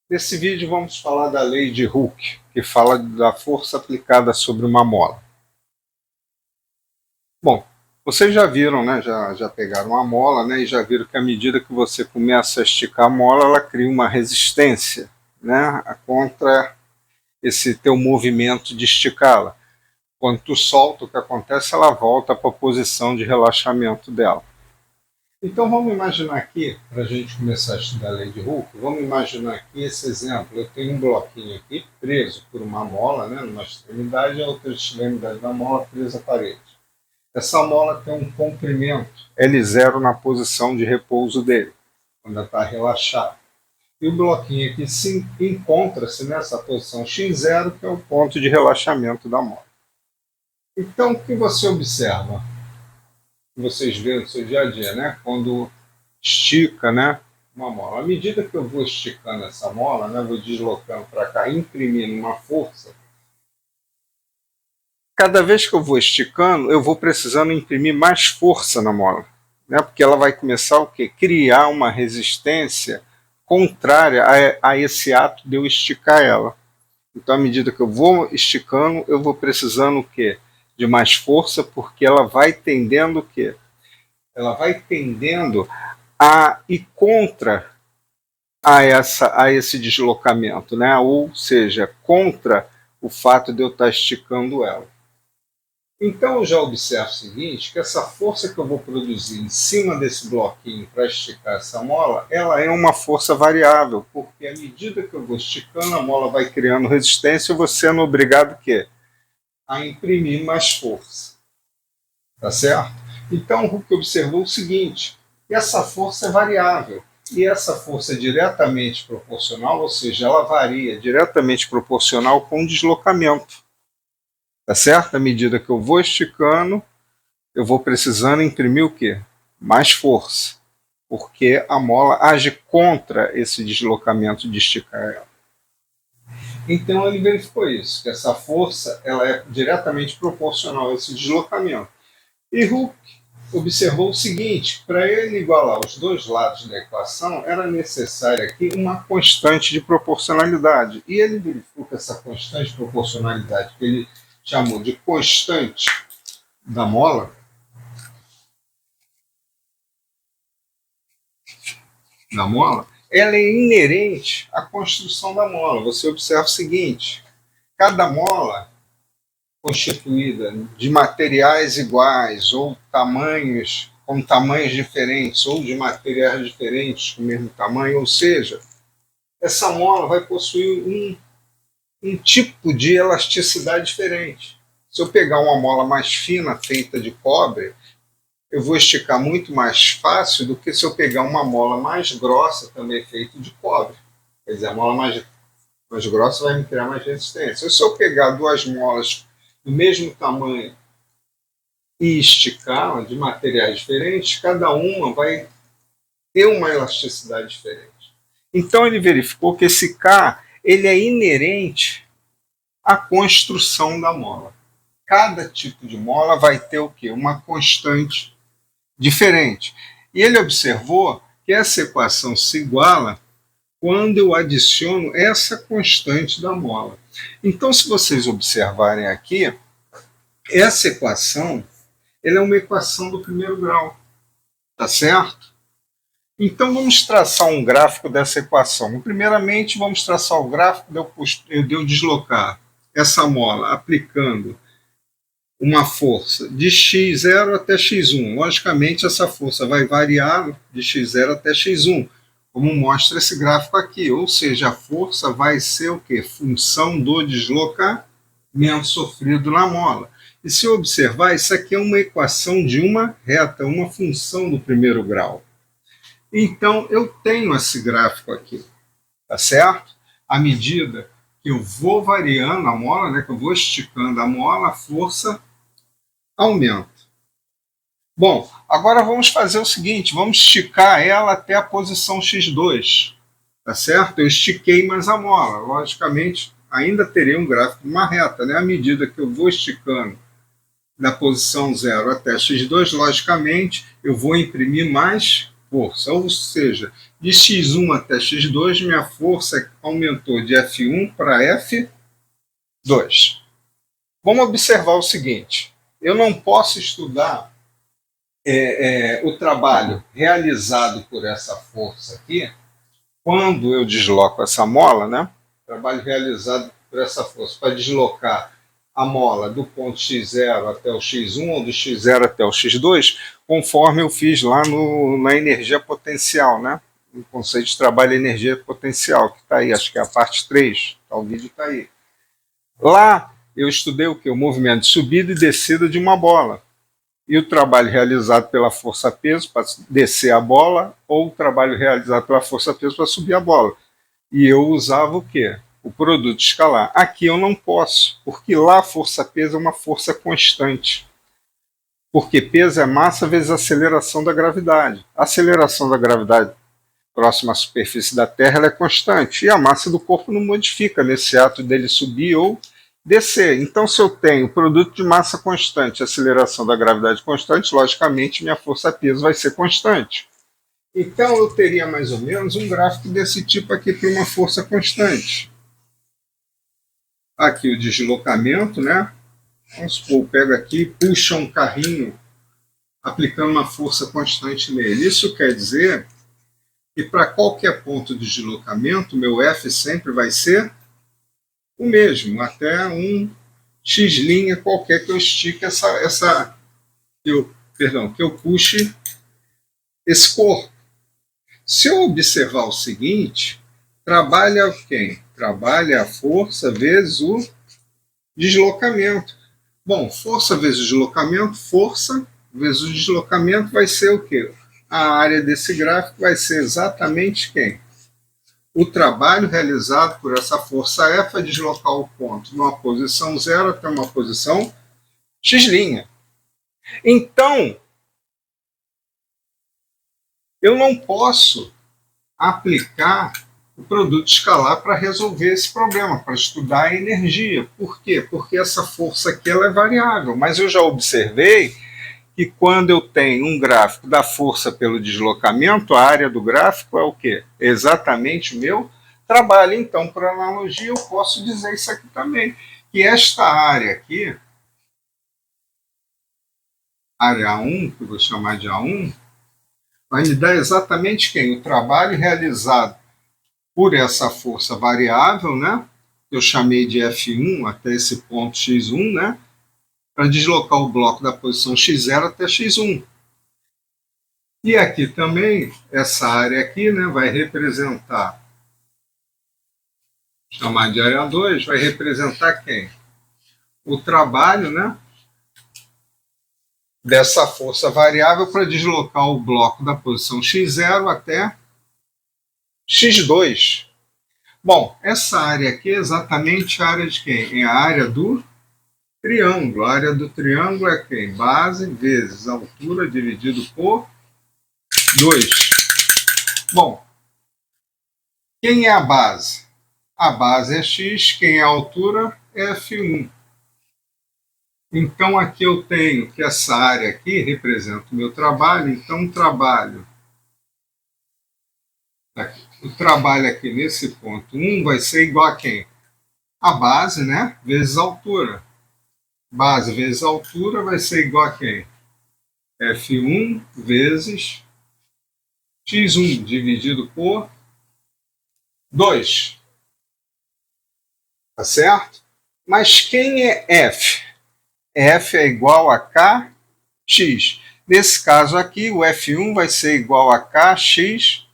Nesse vídeo vamos falar da lei de Hooke, que fala da força aplicada sobre uma mola. Bom, vocês já viram, né? Já pegaram uma mola, né? E já viram que à medida que você começa a esticar a mola, ela cria uma resistência, né? Contra esse teu movimento de esticá-la. Quando tu solta, o que acontece? Ela volta para a posição de relaxamento dela. Então vamos imaginar aqui, para a gente começar a estudar a lei de Hooke, vamos imaginar aqui esse exemplo. Eu tenho um bloquinho aqui preso por uma mola, né, numa extremidade, e a outra extremidade da mola presa à parede. Essa mola tem um comprimento L0 na posição de repouso dele, quando ela está relaxada. E o bloquinho aqui encontra-se nessa posição X0, que é o ponto de relaxamento da mola. Então o que você observa? Vocês veem no seu dia a dia, né? Quando estica, né, uma mola. À medida que eu vou esticando essa mola, né, vou deslocando para cá, imprimindo uma força, cada vez que eu vou esticando, eu vou precisando imprimir mais força na mola, né, porque ela vai começar o quê? Criar uma resistência contrária a esse ato de eu esticar ela. Então, à medida que eu vou esticando, eu vou precisando o quê? De mais força, porque ela vai tendendo o quê? Ela vai tendendo a ir contra a esse deslocamento, né? Ou seja, contra o fato de eu estar esticando ela. Então eu já observo o seguinte, que essa força que eu vou produzir em cima desse bloquinho para esticar essa mola, ela é uma força variável, porque à medida que eu vou esticando, a mola vai criando resistência e eu vou sendo obrigado a imprimir mais força. Tá certo? Então o que observou é o seguinte, essa força é variável. E essa força é diretamente proporcional, ou seja, ela varia diretamente proporcional com o deslocamento. Tá certo? À medida que eu vou esticando, eu vou precisando imprimir o quê? Mais força. Porque a mola age contra esse deslocamento de esticar ela. Então ele verificou isso, que essa força ela é diretamente proporcional a esse deslocamento. E Hooke observou o seguinte, para ele igualar os dois lados da equação, era necessária aqui uma constante de proporcionalidade. E ele verificou que essa constante de proporcionalidade, que ele chamou de constante da mola, ela é inerente à construção da mola. Você observa o seguinte, cada mola constituída de materiais iguais ou tamanhos com tamanhos diferentes ou de materiais diferentes com o mesmo tamanho, ou seja, essa mola vai possuir um tipo de elasticidade diferente. Se eu pegar uma mola mais fina feita de cobre, eu vou esticar muito mais fácil do que se eu pegar uma mola mais grossa também feita de cobre. Quer dizer, a mola mais grossa vai me criar mais resistência. Se eu pegar duas molas do mesmo tamanho e esticar de materiais diferentes, cada uma vai ter uma elasticidade diferente. Então ele verificou que esse K ele é inerente à construção da mola. Cada tipo de mola vai ter o quê? Uma constante diferente. E ele observou que essa equação se iguala quando eu adiciono essa constante da mola. Então, se vocês observarem aqui, essa equação ela é uma equação do primeiro grau, tá certo? Então vamos traçar um gráfico dessa equação. Primeiramente vamos traçar o gráfico de eu deslocar essa mola aplicando uma força de x0 até x1. Logicamente essa força vai variar de x0 até x1, como mostra esse gráfico aqui, ou seja, a força vai ser o quê? Função do deslocamento sofrido na mola. E se observar, isso aqui é uma equação de uma reta, uma função do primeiro grau. Então, eu tenho esse gráfico aqui, tá certo? À medida que eu vou variando a mola, né, que eu vou esticando a mola, a força aumenta. Bom, agora vamos fazer o seguinte, vamos esticar ela até a posição x2, tá certo? Eu estiquei mais a mola, logicamente, ainda terei um gráfico de uma reta, né? À medida que eu vou esticando da posição 0 até x2, logicamente, eu vou imprimir mais força, ou seja, de x1 até x2, minha força aumentou de F1 para F2. Vamos observar o seguinte, eu não posso estudar o trabalho realizado por essa força aqui, quando eu desloco essa mola, né? Trabalho realizado por essa força, para deslocar a mola do ponto x0 até o x1, ou do x0 até o x2, conforme eu fiz lá na energia potencial, né? No conceito de trabalho de energia potencial, que está aí, acho que é a parte 3, tá, o vídeo está aí. Lá eu estudei o que? O movimento de subida e descida de uma bola. E o trabalho realizado pela força-peso para descer a bola, ou o trabalho realizado pela força-peso para subir a bola. E eu usava o quê? O produto escalar. Aqui eu não posso, porque lá a força-peso é uma força constante. Porque peso é massa vezes aceleração da gravidade. A aceleração da gravidade próxima à superfície da Terra ela é constante, e a massa do corpo não modifica nesse ato dele subir ou descer. Então, se eu tenho produto de massa constante, aceleração da gravidade constante, logicamente minha força-peso vai ser constante. Então, eu teria mais ou menos um gráfico desse tipo aqui para uma força constante. Aqui o deslocamento, né? Vamos supor, eu pego aqui e puxo um carrinho aplicando uma força constante nele. Isso quer dizer que para qualquer ponto de deslocamento, meu F sempre vai ser o mesmo, até um x' qualquer que eu estique que eu puxe esse corpo. Se eu observar o seguinte, trabalha quem? Trabalha a força vezes o deslocamento. Bom, força vezes deslocamento, força vezes o deslocamento vai ser o quê? A área desse gráfico vai ser exatamente quem? O trabalho realizado por essa força F é deslocar o ponto de uma posição 0 até uma posição x'. Então, eu não posso aplicar o produto escalar para resolver esse problema, para estudar a energia. Por quê? Porque essa força aqui ela é variável, mas eu já observei que quando eu tenho um gráfico da força pelo deslocamento, a área do gráfico é o quê? Exatamente o meu trabalho. Então, por analogia, eu posso dizer isso aqui também, que esta área aqui, área A1, que eu vou chamar de A1, vai me dar exatamente quem? O trabalho realizado por essa força variável, né? Eu chamei de F1 até esse ponto x1, né? Para deslocar o bloco da posição x0 até x1. E aqui também, essa área aqui, né, vai representar, chamar de área 2, vai representar quem? O trabalho, né, dessa força variável para deslocar o bloco da posição x0 até x2. Bom, essa área aqui é exatamente a área de quem? É a área do triângulo. A área do triângulo é quem? Base vezes altura dividido por 2. Bom, quem é a base? A base é x, quem é a altura é F1. Então aqui eu tenho que essa área aqui representa o meu trabalho, então o trabalho aqui nesse ponto 1 vai ser igual a quem? A base, né? Vezes a altura. Base vezes altura vai ser igual a quem? F1 vezes x1 dividido por 2. Tá certo? Mas quem é F? F é igual a Kx. Nesse caso aqui, o F1 vai ser igual a Kx1.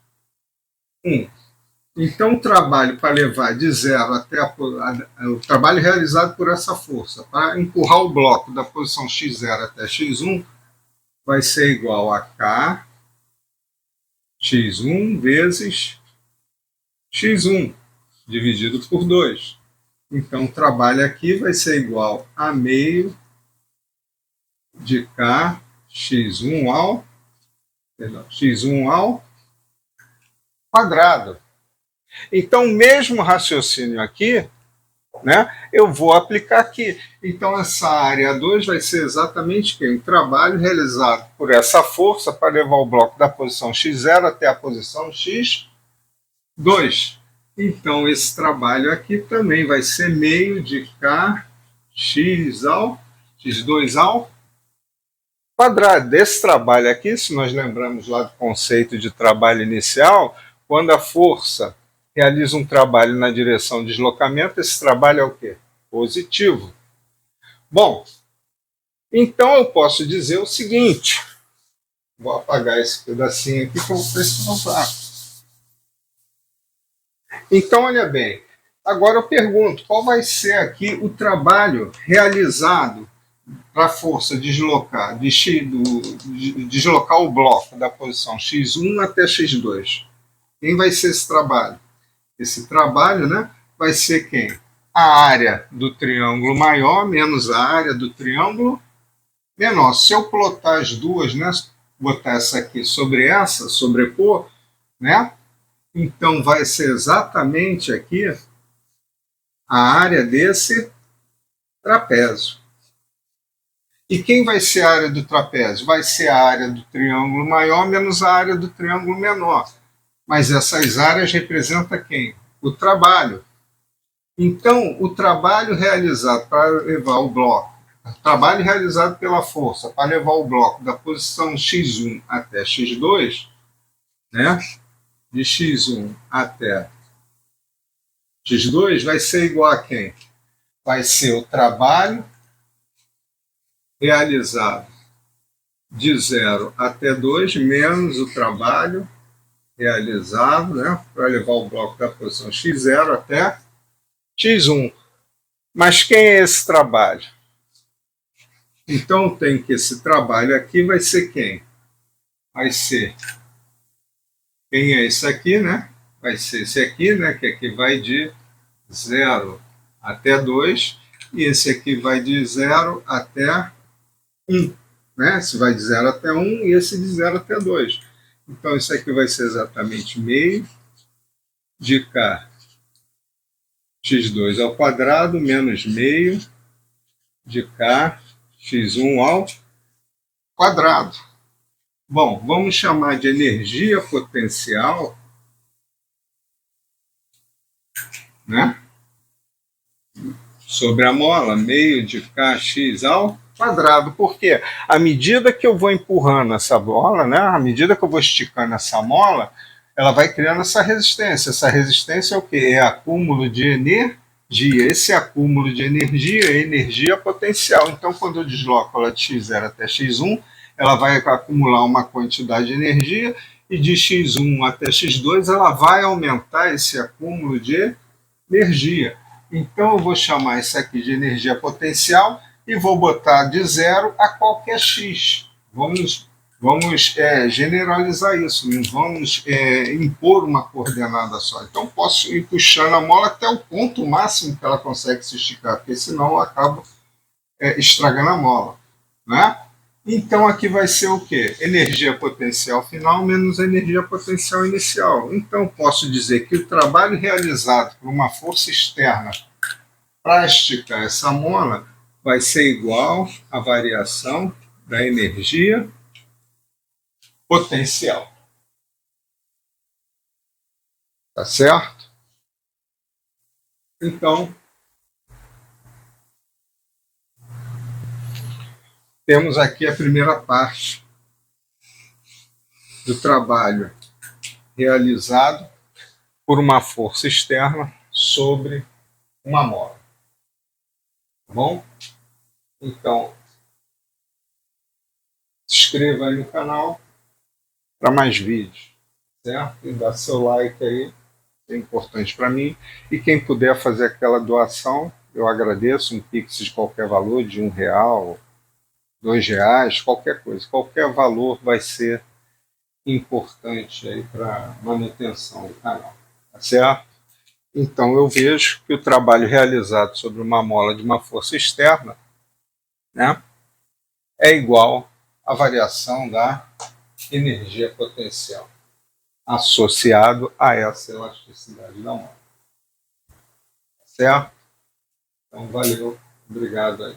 Então, o trabalho para levar de 0 até o trabalho realizado por essa força, para empurrar o bloco da posição x0 até x1, vai ser igual a Kx1 vezes x1, dividido por 2. Então, o trabalho aqui vai ser igual a meio de Kx1 x1 ao quadrado. Então, o mesmo raciocínio aqui né? Eu vou aplicar aqui. Então, essa área 2 vai ser exatamente o trabalho realizado por essa força para levar o bloco da posição x0 até a posição x2. Então, esse trabalho aqui também vai ser meio de kx ao x2 ao quadrado. Desse trabalho aqui, se nós lembramos lá do conceito de trabalho inicial, quando a força realiza um trabalho na direção de deslocamento, esse trabalho é o quê? Positivo. Bom, então eu posso dizer o seguinte, vou apagar esse pedacinho aqui para vocês provar. Então, olha bem, agora eu pergunto, qual vai ser aqui o trabalho realizado para a força deslocar, deslocar o bloco da posição x1 até x2? Quem vai ser esse trabalho? Esse trabalho, né, vai ser quem? A área do triângulo maior menos a área do triângulo menor. Se eu plotar as duas, né, botar essa aqui sobre essa, sobrepor, né, então vai ser exatamente aqui a área desse trapézio. E quem vai ser a área do trapézio? Vai ser a área do triângulo maior menos a área do triângulo menor. Mas essas áreas representam quem? O trabalho. Então, o trabalho realizado para levar o bloco, o trabalho realizado pela força para levar o bloco da posição x1 até x2, né, de x1 até x2, vai ser igual a quem? Vai ser o trabalho realizado de 0 até 2 menos o trabalho realizado, né, para levar o bloco da posição x0 até x1. Mas quem é esse trabalho? Então tem que esse trabalho aqui vai ser quem? Vai ser quem é esse aqui, né? Vai ser esse aqui, né? Que aqui vai de 0 até 2 e esse aqui vai de 0 até 1, né? Esse vai de 0 até 1 e esse de 0 até 2. Então isso aqui vai ser exatamente meio de k x2 ao quadrado menos meio de k x1 ao quadrado. Bom, vamos chamar de energia potencial, né, sobre a mola, meio de kx ao quadrado. Porque à medida que eu vou empurrando essa bola, né, à medida que eu vou esticando essa mola, ela vai criando essa resistência. Essa resistência é o quê? É acúmulo de energia. Esse acúmulo de energia é energia potencial. Então, quando eu desloco ela de x0 até x1, ela vai acumular uma quantidade de energia e de x1 até x2 ela vai aumentar esse acúmulo de energia. Então eu vou chamar isso aqui de energia potencial e vou botar de 0 a qualquer x. Vamos generalizar isso, não vamos impor uma coordenada só. Então posso ir puxando a mola até o ponto máximo que ela consegue se esticar, porque senão eu acabo estragando a mola, né? Então aqui vai ser o quê? Energia potencial final menos energia potencial inicial. Então posso dizer que o trabalho realizado por uma força externa para esticar essa mola vai ser igual à variação da energia potencial. Tá certo? Então, temos aqui a primeira parte do trabalho realizado por uma força externa sobre uma mola. Tá bom? Então, se inscreva aí no canal para mais vídeos, certo? E dá seu like aí, é importante para mim. E quem puder fazer aquela doação, eu agradeço, um Pix de qualquer valor, de R$1, R$2, qualquer coisa. Qualquer valor vai ser importante aí para manutenção do canal, tá certo? Então eu vejo que o trabalho realizado sobre uma mola de uma força externa, né, é igual à variação da energia potencial associado a essa elasticidade da mola. Certo? Então, valeu. Obrigado aí.